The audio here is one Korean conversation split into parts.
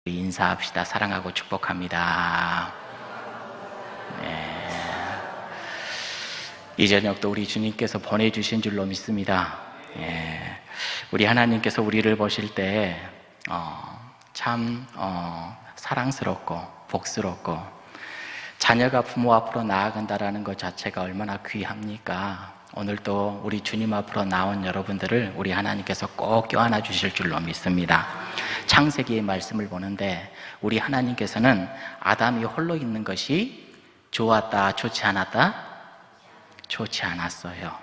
인사합시다. 사랑하고 축복합니다. 이 저녁도 우리 주님께서 보내주신 줄로 믿습니다. 우리 하나님께서 우리를 보실 때 참 사랑스럽고 복스럽고, 자녀가 부모 앞으로 나아간다는 것 자체가 얼마나 귀합니까? 오늘도 우리 주님 앞으로 나온 여러분들을 우리 하나님께서 꼭 껴안아 주실 줄로 믿습니다. 창세기의 말씀을 보는데 우리 하나님께서는 아담이 홀로 있는 것이 좋았다, 좋지 않았다? 좋지 않았어요.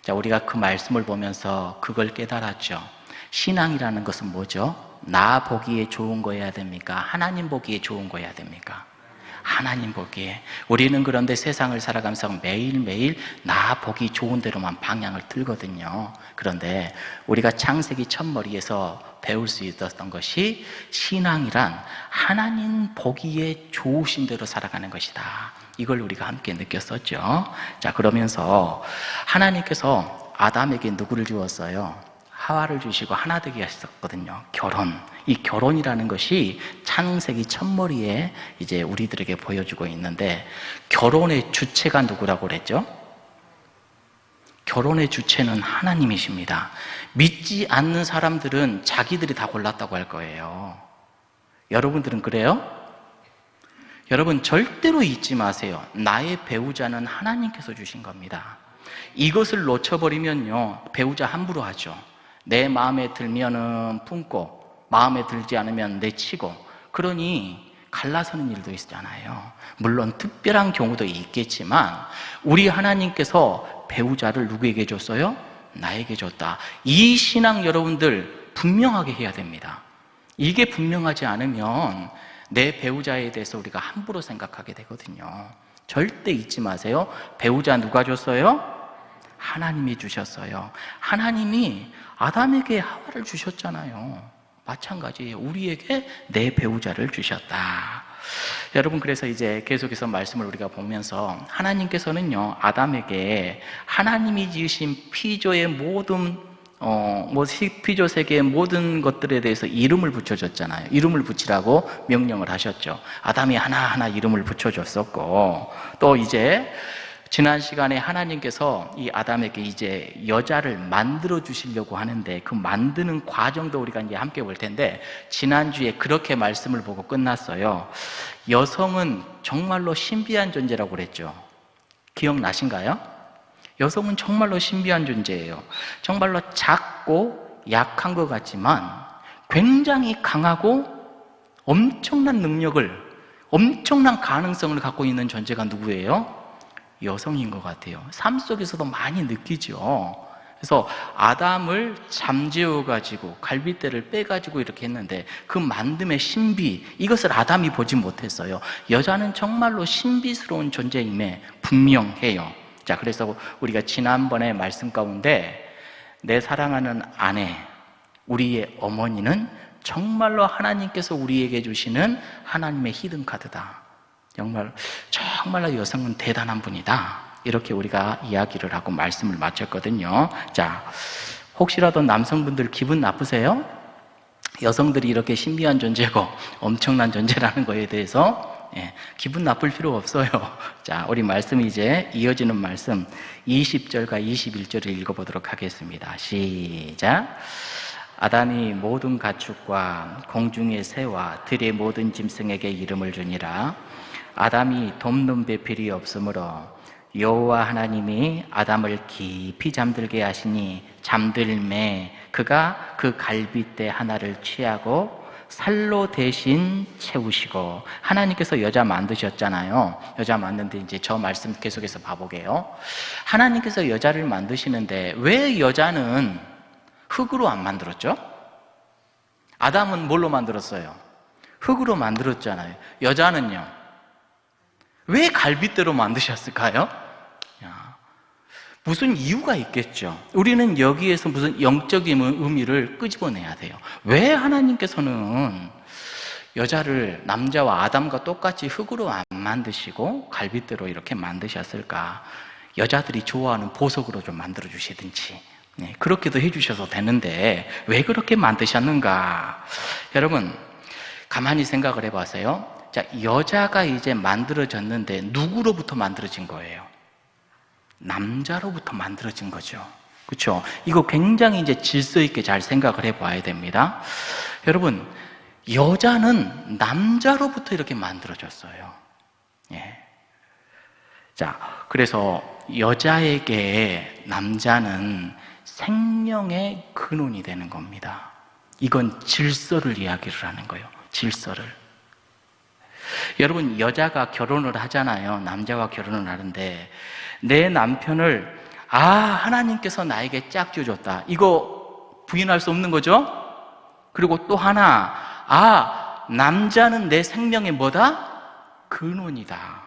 자, 우리가 그 말씀을 보면서 그걸 깨달았죠. 신앙이라는 것은 뭐죠? 나 보기에 좋은 거여야 됩니까? 하나님 보기에 좋은 거여야 됩니까? 하나님 보기에. 우리는 그런데 세상을 살아가면서 매일매일 나 보기 좋은 대로만 방향을 틀거든요. 그런데 우리가 창세기 첫머리에서 배울 수 있었던 것이, 신앙이란 하나님 보기에 좋으신 대로 살아가는 것이다. 이걸 우리가 함께 느꼈었죠. 자, 그러면서 하나님께서 아담에게 누구를 주었어요? 하와를 주시고 하나 되게 하셨거든요. 결혼. 이 결혼이라는 것이 창세기 첫머리에 이제 우리들에게 보여주고 있는데, 결혼의 주체가 누구라고 그랬죠? 결혼의 주체는 하나님이십니다. 믿지 않는 사람들은 자기들이 다 골랐다고 할 거예요. 여러분들은 그래요? 여러분 절대로 잊지 마세요. 나의 배우자는 하나님께서 주신 겁니다. 이것을 놓쳐버리면요, 배우자 함부로 하죠. 내 마음에 들면은 품고 마음에 들지 않으면 내치고, 그러니 갈라서는 일도 있잖아요. 물론 특별한 경우도 있겠지만 우리 하나님께서 배우자를 누구에게 줬어요? 나에게 줬다. 이 신앙 여러분들 분명하게 해야 됩니다. 이게 분명하지 않으면 내 배우자에 대해서 우리가 함부로 생각하게 되거든요. 절대 잊지 마세요. 배우자 누가 줬어요? 하나님이 주셨어요. 하나님이 아담에게 하와를 주셨잖아요. 마찬가지예요. 우리에게 내 배우자를 주셨다. 여러분, 그래서 이제 계속해서 말씀을 우리가 보면서 하나님께서는요, 아담에게 하나님이 지으신 피조의 모든 피조 세계의 모든 것들에 대해서 이름을 붙여줬잖아요. 이름을 붙이라고 명령을 하셨죠. 아담이 하나하나 이름을 붙여줬었고, 또 이제 지난 시간에 하나님께서 이 아담에게 이제 여자를 만들어 주시려고 하는데, 그 만드는 과정도 우리가 이제 함께 볼 텐데, 지난주에 그렇게 말씀을 보고 끝났어요. 여성은 정말로 신비한 존재라고 그랬죠. 기억나신가요? 여성은 정말로 신비한 존재예요. 정말로 작고 약한 것 같지만 굉장히 강하고 엄청난 능력을, 엄청난 가능성을 갖고 있는 존재가 누구예요? 여성인 것 같아요. 삶 속에서도 많이 느끼죠. 그래서 아담을 잠재워가지고 갈빗대를 빼가지고 이렇게 했는데, 그 만듦의 신비, 이것을 아담이 보지 못했어요. 여자는 정말로 신비스러운 존재임에 분명해요. 자, 그래서 우리가 지난번에 말씀 가운데 내 사랑하는 아내, 우리의 어머니는 정말로 하나님께서 우리에게 주시는 하나님의 히든카드다. 정말로 여성은 대단한 분이다. 이렇게 우리가 이야기를 하고 말씀을 마쳤거든요. 자, 혹시라도 남성분들 기분 나쁘세요? 여성들이 이렇게 신비한 존재고 엄청난 존재라는 거에 대해서 기분 나쁠 필요 없어요. 자, 우리 말씀이 이제 이어지는 말씀 20절과 21절을 읽어보도록 하겠습니다. 시작. 아담이 모든 가축과 공중의 새와 들의 모든 짐승에게 이름을 주니라. 아담이 돕는 배필이 없으므로 여호와 하나님이 아담을 깊이 잠들게 하시니 잠들매 그가 그 갈빗대 하나를 취하고 살로 대신 채우시고. 하나님께서 여자 만드셨잖아요. 여자 만드는데 이제 저 말씀 계속해서 봐보게요. 하나님께서 여자를 만드시는데 왜 여자는 흙으로 안 만들었죠? 아담은 뭘로 만들었어요? 흙으로 만들었잖아요. 여자는요, 왜 갈빗대로 만드셨을까요? 무슨 이유가 있겠죠. 우리는 여기에서 무슨 영적인 의미를 끄집어내야 돼요. 왜 하나님께서는 여자를 남자와 아담과 똑같이 흙으로 안 만드시고 갈빗대로 이렇게 만드셨을까? 여자들이 좋아하는 보석으로 좀 만들어 주시든지, 그렇게도 해주셔도 되는데 왜 그렇게 만드셨는가? 여러분, 가만히 생각을 해보세요. 자, 여자가 이제 만들어졌는데 누구로부터 만들어진 거예요? 남자로부터 만들어진 거죠. 그렇죠? 이거 굉장히 이제 질서 있게 잘 생각을 해봐야 됩니다. 여러분, 여자는 남자로부터 이렇게 만들어졌어요. 예. 자, 그래서 여자에게 남자는 생명의 근원이 되는 겁니다. 이건 질서를 이야기를 하는 거예요. 질서를. 여러분, 여자가 결혼을 하잖아요. 남자가 결혼을 하는데 내 남편을 하나님께서 나에게 짝지어 줬다. 이거 부인할 수 없는 거죠? 그리고 또 하나, 남자는 내 생명의 뭐다? 근원이다.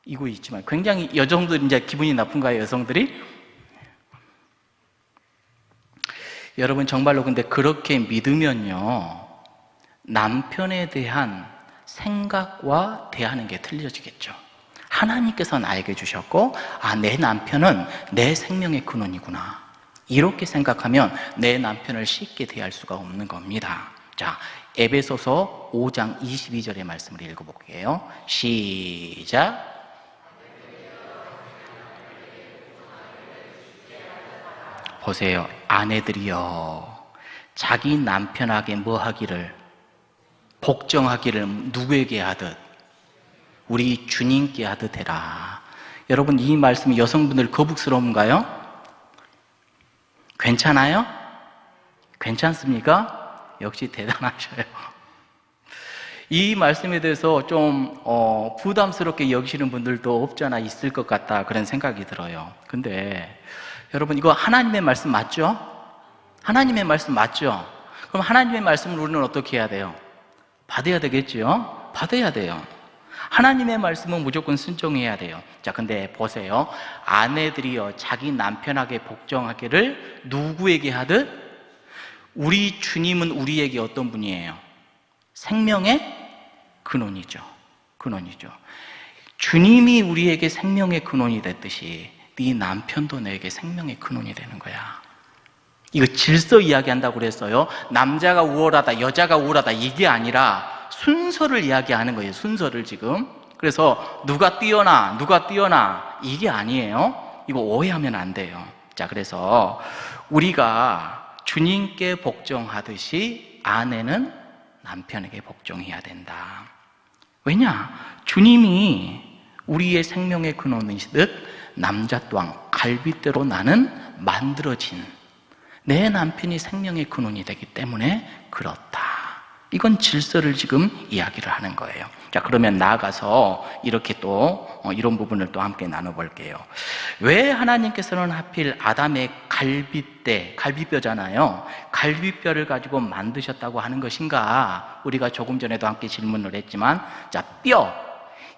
이거 있지만 굉장히 여성들 이제 기분이 나쁜가요, 여성들이? 여러분 정말로 근데 그렇게 믿으면요, 남편에 대한 생각과 대하는 게 틀려지겠죠. 하나님께서 나에게 주셨고, 내 남편은 내 생명의 근원이구나. 이렇게 생각하면 내 남편을 쉽게 대할 수가 없는 겁니다. 자, 에베소서 5장 22절의 말씀을 읽어볼게요. 시작. 보세요. 아내들이여, 자기 남편에게 뭐 하기를? 복종하기를 누구에게 하듯? 우리 주님께 하듯 해라. 여러분, 이 말씀이 여성분들 거북스러운가요? 괜찮아요? 괜찮습니까? 역시 대단하셔요. 이 말씀에 대해서 좀 부담스럽게 여기시는 분들도 없지 않아 있을 것 같다, 그런 생각이 들어요. 근데 여러분, 이거 하나님의 말씀 맞죠? 하나님의 말씀 맞죠? 그럼 하나님의 말씀을 우리는 어떻게 해야 돼요? 받아야 되겠죠? 받아야 돼요. 하나님의 말씀은 무조건 순종해야 돼요. 자, 근데 보세요. 아내들이여, 자기 남편에게 복종하기를 누구에게 하듯? 우리 주님은 우리에게 어떤 분이에요? 생명의 근원이죠. 근원이죠. 주님이 우리에게 생명의 근원이 됐듯이 네 남편도 너에게 생명의 근원이 되는 거야. 이거 질서 이야기한다고 그랬어요. 남자가 우월하다, 여자가 우월하다, 이게 아니라 순서를 이야기하는 거예요. 순서를 지금. 그래서 누가 뛰어나 이게 아니에요. 이거 오해하면 안 돼요. 자, 그래서 우리가 주님께 복종하듯이 아내는 남편에게 복종해야 된다. 왜냐? 주님이 우리의 생명의 근원이시듯 남자 또한 갈빗대로 나는 만들어진 내 남편이 생명의 근원이 되기 때문에 그렇다. 이건 질서를 지금 이야기를 하는 거예요. 자, 그러면 나아가서 이렇게 또 이런 부분을 또 함께 나눠볼게요. 왜 하나님께서는 하필 아담의 갈비뼈잖아요. 갈비뼈를 가지고 만드셨다고 하는 것인가? 우리가 조금 전에도 함께 질문을 했지만, 자,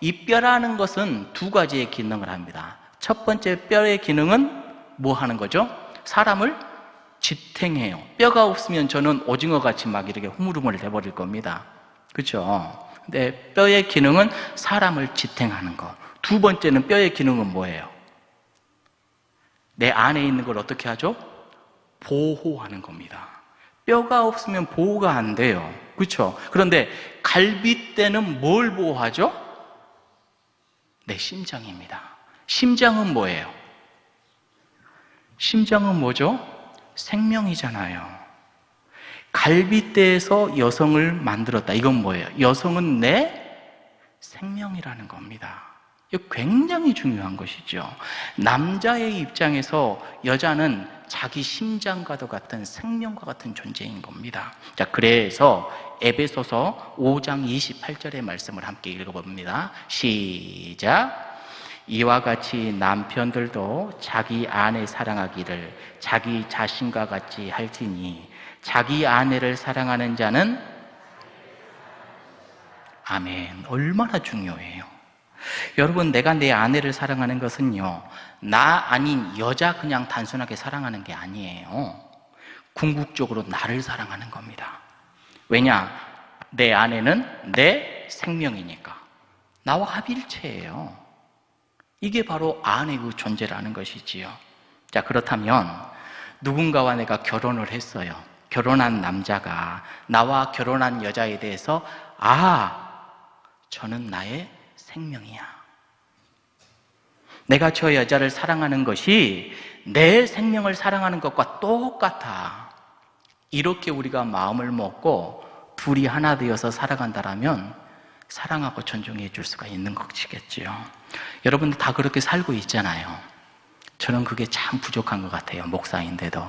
이 뼈라는 것은 두 가지의 기능을 합니다. 첫 번째 뼈의 기능은 뭐 하는 거죠? 사람을 지탱해요. 뼈가 없으면 저는 오징어같이 막 이렇게 흐물흐물 돼버릴 겁니다. 그렇죠? 근데 뼈의 기능은 사람을 지탱하는 거. 두 번째는 뼈의 기능은 뭐예요? 내 안에 있는 걸 어떻게 하죠? 보호하는 겁니다. 뼈가 없으면 보호가 안 돼요. 그렇죠? 그런데 갈빗대는 뭘 보호하죠? 내 심장입니다. 심장은 뭐예요? 심장은 뭐죠? 생명이잖아요. 갈빗대에서 여성을 만들었다. 이건 뭐예요? 여성은 내 생명이라는 겁니다. 이거 굉장히 중요한 것이죠. 남자의 입장에서 여자는 자기 심장과도 같은 생명과 같은 존재인 겁니다. 자, 그래서 에베소서 5장 28절의 말씀을 함께 읽어봅니다. 시작. 이와 같이 남편들도 자기 아내 사랑하기를 자기 자신과 같이 할지니 자기 아내를 사랑하는 자는 아멘. 얼마나 중요해요. 여러분, 내가 내 아내를 사랑하는 것은요, 나 아닌 여자 그냥 단순하게 사랑하는 게 아니에요. 궁극적으로 나를 사랑하는 겁니다. 왜냐? 내 아내는 내 생명이니까. 나와 합일체예요. 이게 바로 아내의 존재라는 것이지요. 자, 그렇다면 누군가와 내가 결혼을 했어요. 결혼한 남자가 나와 결혼한 여자에 대해서 저는 나의 생명이야. 내가 저 여자를 사랑하는 것이 내 생명을 사랑하는 것과 똑같아. 이렇게 우리가 마음을 먹고 둘이 하나 되어서 살아간다라면 사랑하고 존중해 줄 수가 있는 것이겠지요. 여러분들 다 그렇게 살고 있잖아요. 저는 그게 참 부족한 것 같아요. 목사인데도.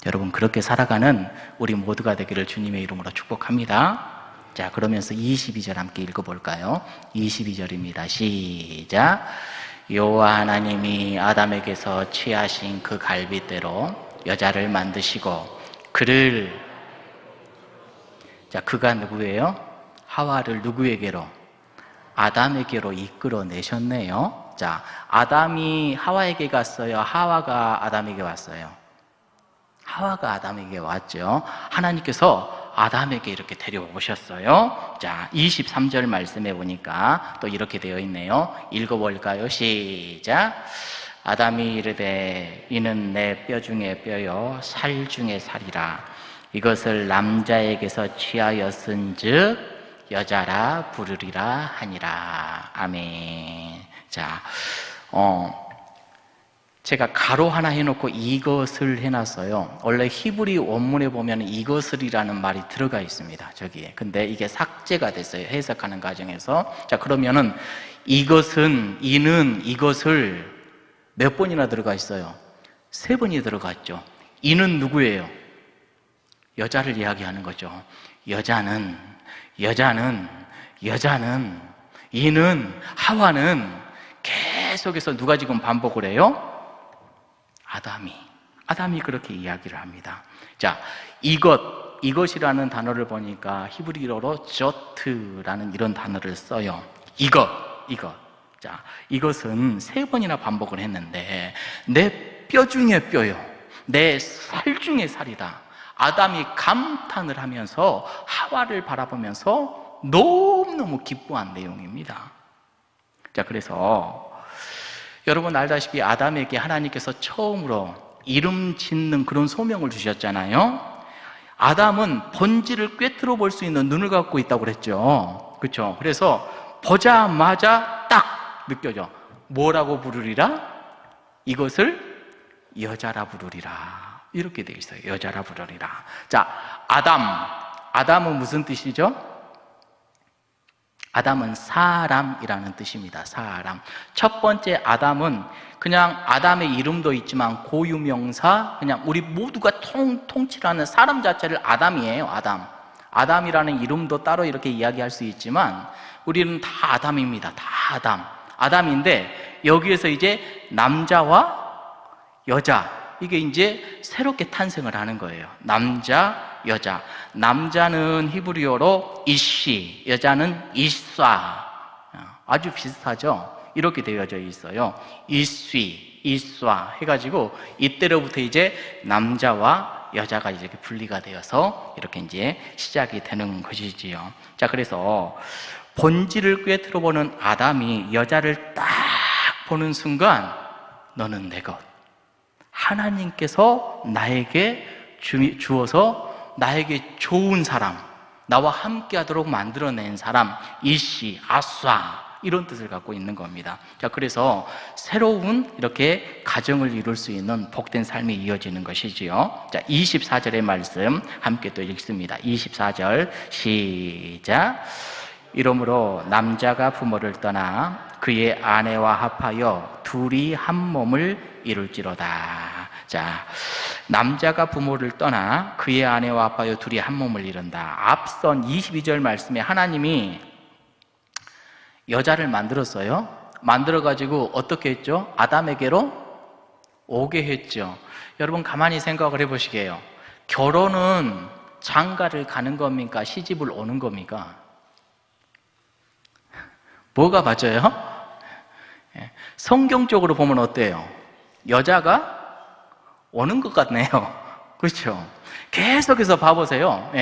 여러분 그렇게 살아가는 우리 모두가 되기를 주님의 이름으로 축복합니다. 자, 그러면서 22절 함께 읽어볼까요? 22절입니다. 시작. 여호와 하나님이 아담에게서 취하신 그 갈빗대로 여자를 만드시고 그가 누구예요? 하와를 누구에게로? 아담에게로 이끌어내셨네요. 자, 아담이 하와에게 갔어요? 하와가 아담에게 왔어요? 하와가 아담에게 왔죠. 하나님께서 아담에게 이렇게 데려오셨어요. 자, 23절 말씀해 보니까 또 이렇게 되어 있네요. 읽어볼까요? 시작. 아담이 이르되 이는 내 뼈 중에 뼈요 살 중에 살이라. 이것을 남자에게서 취하였은즉 여자라 부르리라 하니라. 아멘. 자, 제가 가로 하나 해놓고 이것을 해놨어요. 원래 히브리 원문에 보면 이것을이라는 말이 들어가 있습니다. 저기에. 근데 이게 삭제가 됐어요. 해석하는 과정에서. 자, 그러면은 이것을 몇 번이나 들어가 있어요? 3번이 들어갔죠. 이는 누구예요? 여자를 이야기하는 거죠. 여자는, 이는, 하와는 계속해서 누가 지금 반복을 해요? 아담이 그렇게 이야기를 합니다. 자, 이것이라는 단어를 보니까 히브리어로 저트라는 이런 단어를 써요. 이것. 자, 이것은 3번이나 반복을 했는데 내 뼈 중에 뼈요, 내 살 중에 살이다. 아담이 감탄을 하면서 하와를 바라보면서 너무너무 기뻐한 내용입니다. 자, 그래서 여러분 알다시피 아담에게 하나님께서 처음으로 이름 짓는 그런 소명을 주셨잖아요. 아담은 번지를 꿰뚫어 볼 수 있는 눈을 갖고 있다고 그랬죠. 그렇죠? 그래서 보자마자 딱 느껴져. 뭐라고 부르리라? 이것을 여자라 부르리라. 이렇게 되어 있어요. 여자라 부르리라. 자, 아담은 무슨 뜻이죠? 아담은 사람이라는 뜻입니다. 사람. 첫 번째 아담은 그냥 아담의 이름도 있지만 고유명사, 그냥 우리 모두가 통치하는 사람 자체를 아담이에요. 아담이라는 이름도 따로 이렇게 이야기할 수 있지만 우리는 다 아담입니다. 다 아담인데 여기에서 이제 남자와 여자, 이게 이제 새롭게 탄생을 하는 거예요. 남자, 여자. 남자는 히브리어로 이시, 여자는 이쏴. 아주 비슷하죠? 이렇게 되어져 있어요. 이쉬, 이쏴 해가지고 이때로부터 이제 남자와 여자가 이렇게 분리가 되어서 이렇게 이제 시작이 되는 것이지요. 자, 그래서 본질을 꿰뚫어 보는 아담이 여자를 딱 보는 순간 너는 내 것. 하나님께서 나에게 주어서 나에게 좋은 사람, 나와 함께 하도록 만들어낸 사람, 이시, 아싸, 이런 뜻을 갖고 있는 겁니다. 자, 그래서 새로운 이렇게 가정을 이룰 수 있는 복된 삶이 이어지는 것이지요. 자, 24절의 말씀 함께 또 읽습니다. 24절 시작. 이러므로 남자가 부모를 떠나 그의 아내와 합하여 둘이 한 몸을 이룰지로다. 자, 남자가 부모를 떠나 그의 아내와 합하여 둘이 한 몸을 이룬다. 앞선 22절 말씀에 하나님이 여자를 만들었어요. 만들어가지고 어떻게 했죠? 아담에게로 오게 했죠. 여러분 가만히 생각을 해보시게요. 결혼은 장가를 가는 겁니까? 시집을 오는 겁니까? 뭐가 맞아요? 성경적으로 보면 어때요? 여자가 오는 것 같네요. 그렇죠? 계속해서 봐보세요.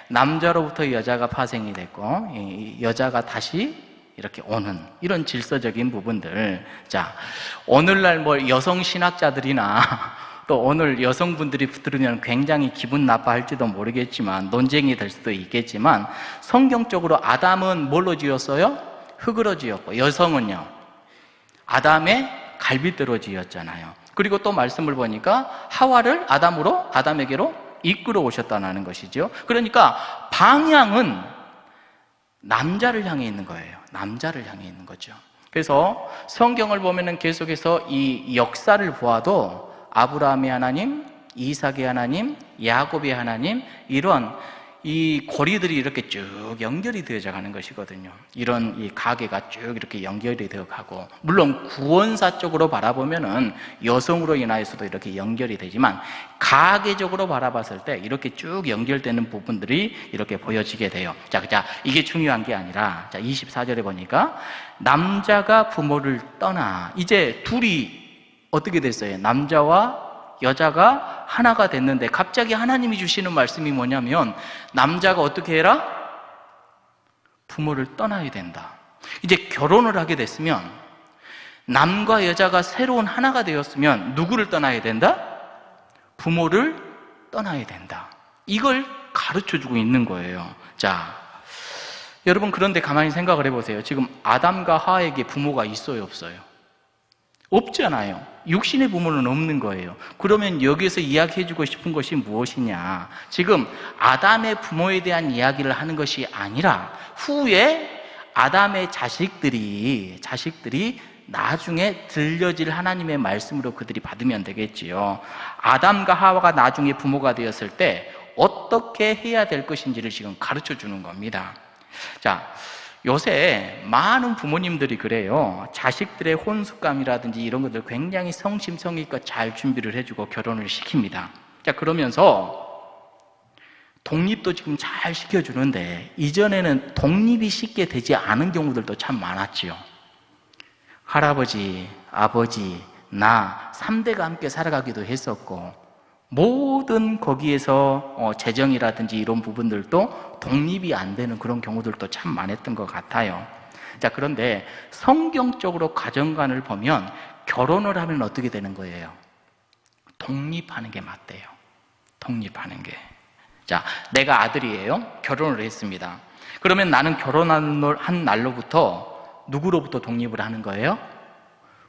남자로부터 여자가 파생이 됐고 여자가 다시 이렇게 오는 이런 질서적인 부분들. 자, 오늘날 뭐 여성 신학자들이나 또 오늘 여성분들이 들으면 굉장히 기분 나빠할지도 모르겠지만, 논쟁이 될 수도 있겠지만, 성경적으로 아담은 뭘로 지었어요? 흙으로 지었고, 여성은요, 아담의 갈빗대로 지었잖아요. 그리고 또 말씀을 보니까 하와를 아담에게로 이끌어 오셨다는 것이죠. 그러니까 방향은 남자를 향해 있는 거예요. 남자를 향해 있는 거죠. 그래서 성경을 보면은 계속해서 이 역사를 보아도 아브라함의 하나님, 이삭의 하나님, 야곱의 하나님, 이런 이 고리들이 이렇게 쭉 연결이 되어져 가는 것이거든요. 이런 이 가계가 쭉 이렇게 연결이 되어 가고, 물론 구원사 쪽으로 바라보면은 여성으로 인하여서도 이렇게 연결이 되지만, 가계적으로 바라봤을 때 이렇게 쭉 연결되는 부분들이 이렇게 보여지게 돼요. 자, 이게 중요한 게 아니라, 자, 24절에 보니까 남자가 부모를 떠나, 이제 둘이 어떻게 됐어요? 남자와 여자가 하나가 됐는데, 갑자기 하나님이 주시는 말씀이 뭐냐면, 남자가 어떻게 해라? 부모를 떠나야 된다. 이제 결혼을 하게 됐으면, 남과 여자가 새로운 하나가 되었으면 누구를 떠나야 된다? 부모를 떠나야 된다. 이걸 가르쳐주고 있는 거예요. 자, 여러분, 그런데 가만히 생각을 해보세요. 지금 아담과 하와에게 부모가 있어요, 없어요? 없잖아요. 육신의 부모는 없는 거예요. 그러면 여기서 이야기해주고 싶은 것이 무엇이냐? 지금 아담의 부모에 대한 이야기를 하는 것이 아니라, 후에 아담의 자식들이 나중에 들려질 하나님의 말씀으로 그들이 받으면 되겠지요. 아담과 하와가 나중에 부모가 되었을 때 어떻게 해야 될 것인지를 지금 가르쳐 주는 겁니다. 자, 요새 많은 부모님들이 그래요. 자식들의 혼숙감이라든지 이런 것들 굉장히 성심성의껏 잘 준비를 해주고 결혼을 시킵니다. 자, 그러면서 독립도 지금 잘 시켜주는데, 이전에는 독립이 쉽게 되지 않은 경우들도 참 많았지요. 할아버지, 아버지, 나 3대가 함께 살아가기도 했었고, 모든 거기에서 재정이라든지 이런 부분들도 독립이 안 되는 그런 경우들도 참 많았던 것 같아요. 자, 그런데 성경적으로 가정관을 보면 결혼을 하면 어떻게 되는 거예요? 독립하는 게 맞대요. 독립하는 게. 자, 내가 아들이에요. 결혼을 했습니다. 그러면 나는 결혼한 날로부터 누구로부터 독립을 하는 거예요?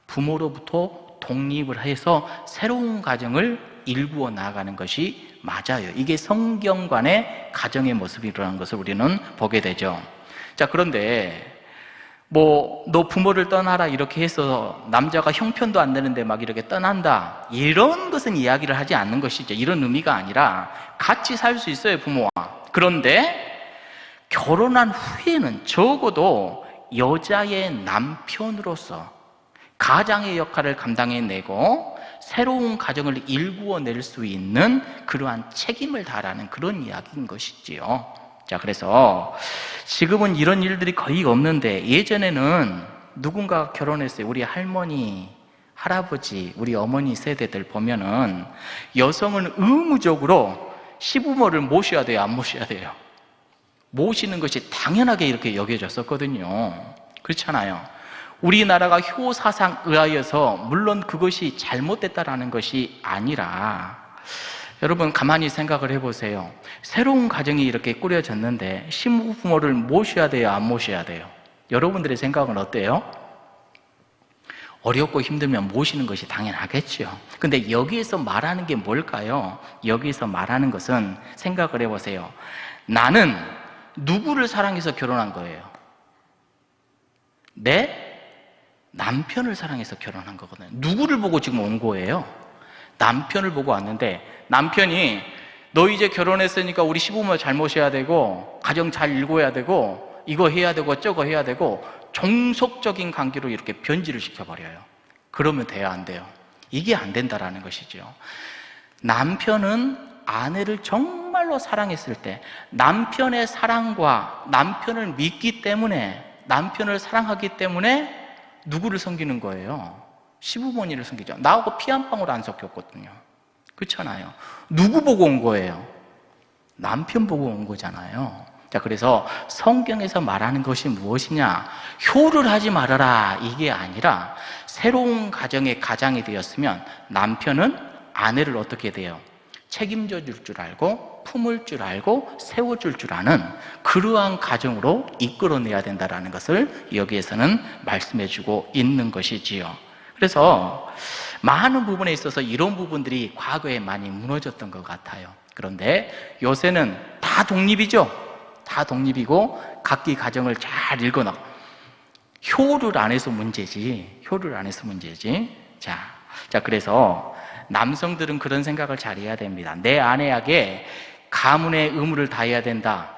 부모로부터 독립을 해서 새로운 가정을 일구어 나아가는 것이 맞아요. 이게 성경관의 가정의 모습이라는 것을 우리는 보게 되죠. 자, 그런데 너 부모를 떠나라 이렇게 해서 남자가 형편도 안 되는데 막 이렇게 떠난다, 이런 것은 이야기를 하지 않는 것이죠. 이런 의미가 아니라 같이 살 수 있어요, 부모와. 그런데 결혼한 후에는 적어도 여자의 남편으로서 가장의 역할을 감당해내고 새로운 가정을 일구어낼 수 있는 그러한 책임을 다하라는 그런 이야기인 것이지요. 자, 그래서 지금은 이런 일들이 거의 없는데, 예전에는 누군가가 결혼했어요. 우리 할머니, 할아버지, 우리 어머니 세대들 보면은 여성은 의무적으로 시부모를 모셔야 돼요, 안 모셔야 돼요? 모시는 것이 당연하게 이렇게 여겨졌었거든요. 그렇잖아요. 우리나라가 효사상 의하여서 물론 그것이 잘못됐다라는 것이 아니라, 여러분 가만히 생각을 해보세요. 새로운 가정이 이렇게 꾸려졌는데 시부모를 모셔야 돼요, 안 모셔야 돼요? 여러분들의 생각은 어때요? 어렵고 힘들면 모시는 것이 당연하겠죠. 근데 여기에서 말하는 게 뭘까요? 여기에서 말하는 것은, 생각을 해보세요. 나는 누구를 사랑해서 결혼한 거예요? 내 남편을 사랑해서 결혼한 거거든요. 누구를 보고 지금 온 거예요? 남편을 보고 왔는데, 남편이 너 이제 결혼했으니까 우리 시부모 잘 모셔야 되고 가정 잘 일궈야 되고 이거 해야 되고 저거 해야 되고 종속적인 관계로 이렇게 변질을 시켜버려요. 그러면 돼야 안 돼요? 이게 안 된다라는 것이죠. 남편은 아내를 정말로 사랑했을 때, 남편의 사랑과 남편을 믿기 때문에, 남편을 사랑하기 때문에 누구를 섬기는 거예요? 시부모니를 섬기죠. 나하고 피 한 방울 안 섞였거든요. 그렇잖아요. 누구 보고 온 거예요? 남편 보고 온 거잖아요. 자, 그래서 성경에서 말하는 것이 무엇이냐? 효를 하지 말아라, 이게 아니라 새로운 가정의 가장이 되었으면 남편은 아내를 어떻게 돼요? 책임져 줄 줄 알고 품을 줄 알고 세워줄 줄 아는 그러한 가정으로 이끌어내야 된다는 것을 여기에서는 말씀해 주고 있는 것이지요. 그래서 많은 부분에 있어서 이런 부분들이 과거에 많이 무너졌던 것 같아요. 그런데 요새는 다 독립이죠. 다 독립이고 각기 가정을 잘 읽어나가. 효를 안 해서 문제지. 효를 안 해서 문제지. 자, 그래서 남성들은 그런 생각을 잘 해야 됩니다. 내 아내에게 가문의 의무를 다해야 된다.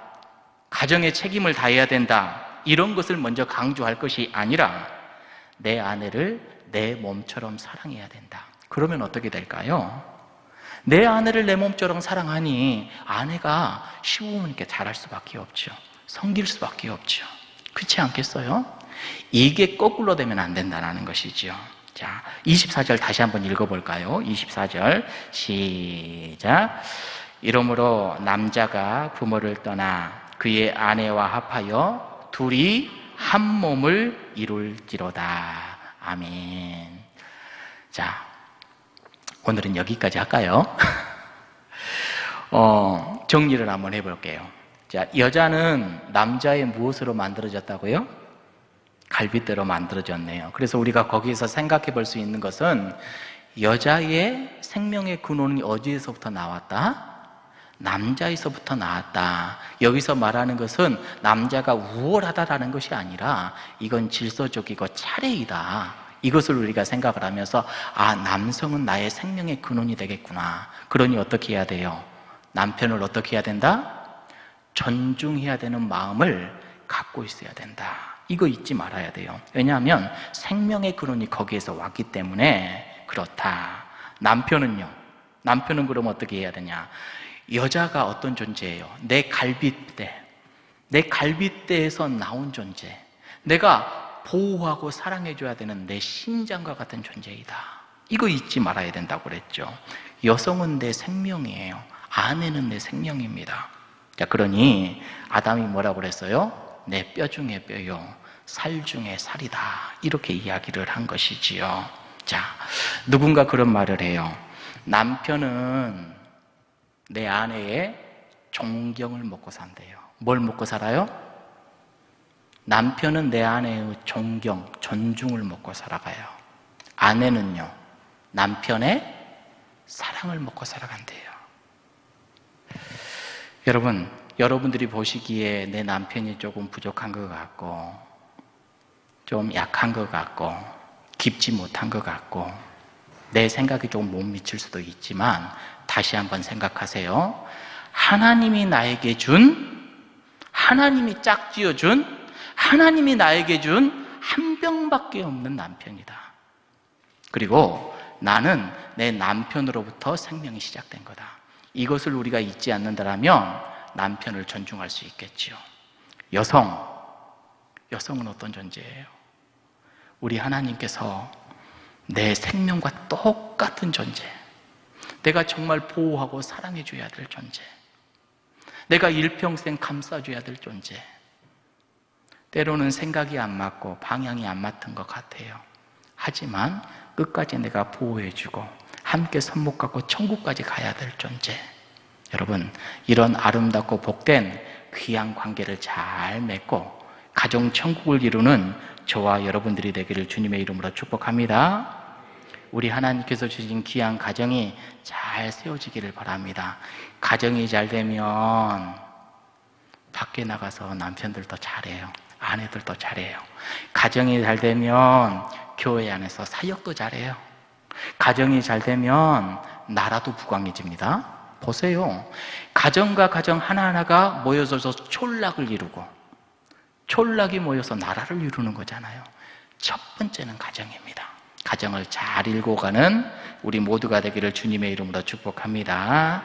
가정의 책임을 다해야 된다. 이런 것을 먼저 강조할 것이 아니라 내 아내를 내 몸처럼 사랑해야 된다. 그러면 어떻게 될까요? 내 아내를 내 몸처럼 사랑하니 아내가 시부모님께 잘할 수밖에 없죠. 섬길 수밖에 없죠. 그렇지 않겠어요? 이게 거꾸로 되면 안 된다는 것이죠. 자, 24절 다시 한번 읽어볼까요? 24절 시작. 이러므로 남자가 부모를 떠나 그의 아내와 합하여 둘이 한 몸을 이룰지로다. 아멘. 자, 오늘은 여기까지 할까요? 정리를 한번 해볼게요. 자, 여자는 남자의 무엇으로 만들어졌다고요? 갈빗대로 만들어졌네요. 그래서 우리가 거기에서 생각해 볼 수 있는 것은 여자의 생명의 근원이 어디에서부터 나왔다? 남자에서부터 나왔다. 여기서 말하는 것은 남자가 우월하다라는 것이 아니라 이건 질서적이고 차례이다. 이것을 우리가 생각을 하면서 남성은 나의 생명의 근원이 되겠구나. 그러니 어떻게 해야 돼요? 남편을 어떻게 해야 된다? 존중해야 되는 마음을 갖고 있어야 된다. 이거 잊지 말아야 돼요. 왜냐하면 생명의 근원이 거기에서 왔기 때문에 그렇다. 남편은요? 남편은 그럼 어떻게 해야 되냐? 여자가 어떤 존재예요? 내 갈빗대에서 나온 존재. 내가 보호하고 사랑해줘야 되는 내 심장과 같은 존재이다. 이거 잊지 말아야 된다고 그랬죠. 여성은 내 생명이에요. 아내는 내 생명입니다. 자, 그러니 아담이 뭐라고 그랬어요? 내 뼈 중에 뼈요, 살 중에 살이다. 이렇게 이야기를 한 것이지요. 자, 누군가 그런 말을 해요. 남편은 내 아내의 존경을 먹고 산대요. 뭘 먹고 살아요? 남편은 내 아내의 존경, 존중을 먹고 살아가요. 아내는요, 남편의 사랑을 먹고 살아간대요. 여러분들이 보시기에 내 남편이 조금 부족한 것 같고, 좀 약한 것 같고, 깊지 못한 것 같고, 내 생각이 좀 못 미칠 수도 있지만, 다시 한번 생각하세요. 하나님이 나에게 하나님이 짝지어 하나님이 나에게 준 한 병밖에 없는 남편이다. 그리고 나는 내 남편으로부터 생명이 시작된 거다. 이것을 우리가 잊지 않는다면 남편을 존중할 수 있겠지요. 여성은 어떤 존재예요? 우리 하나님께서 내 생명과 똑같은 존재, 내가 정말 보호하고 사랑해줘야 될 존재, 내가 일평생 감싸줘야 될 존재. 때로는 생각이 안 맞고 방향이 안 맞던 것 같아요. 하지만 끝까지 내가 보호해주고 함께 손목 잡고 천국까지 가야 될 존재. 여러분, 이런 아름답고 복된 귀한 관계를 잘 맺고 가정 천국을 이루는 저와 여러분들이 되기를 주님의 이름으로 축복합니다. 우리 하나님께서 주신 귀한 가정이 잘 세워지기를 바랍니다. 가정이 잘 되면 밖에 나가서 남편들도 잘해요. 아내들도 잘해요. 가정이 잘 되면 교회 안에서 사역도 잘해요. 가정이 잘 되면 나라도 부강해집니다. 보세요. 가정과 가정 하나하나가 모여서 촌락을 이루고 촌락이 모여서 나라를 이루는 거잖아요. 첫 번째는 가정입니다. 가정을 잘 일궈가는 우리 모두가 되기를 주님의 이름으로 축복합니다.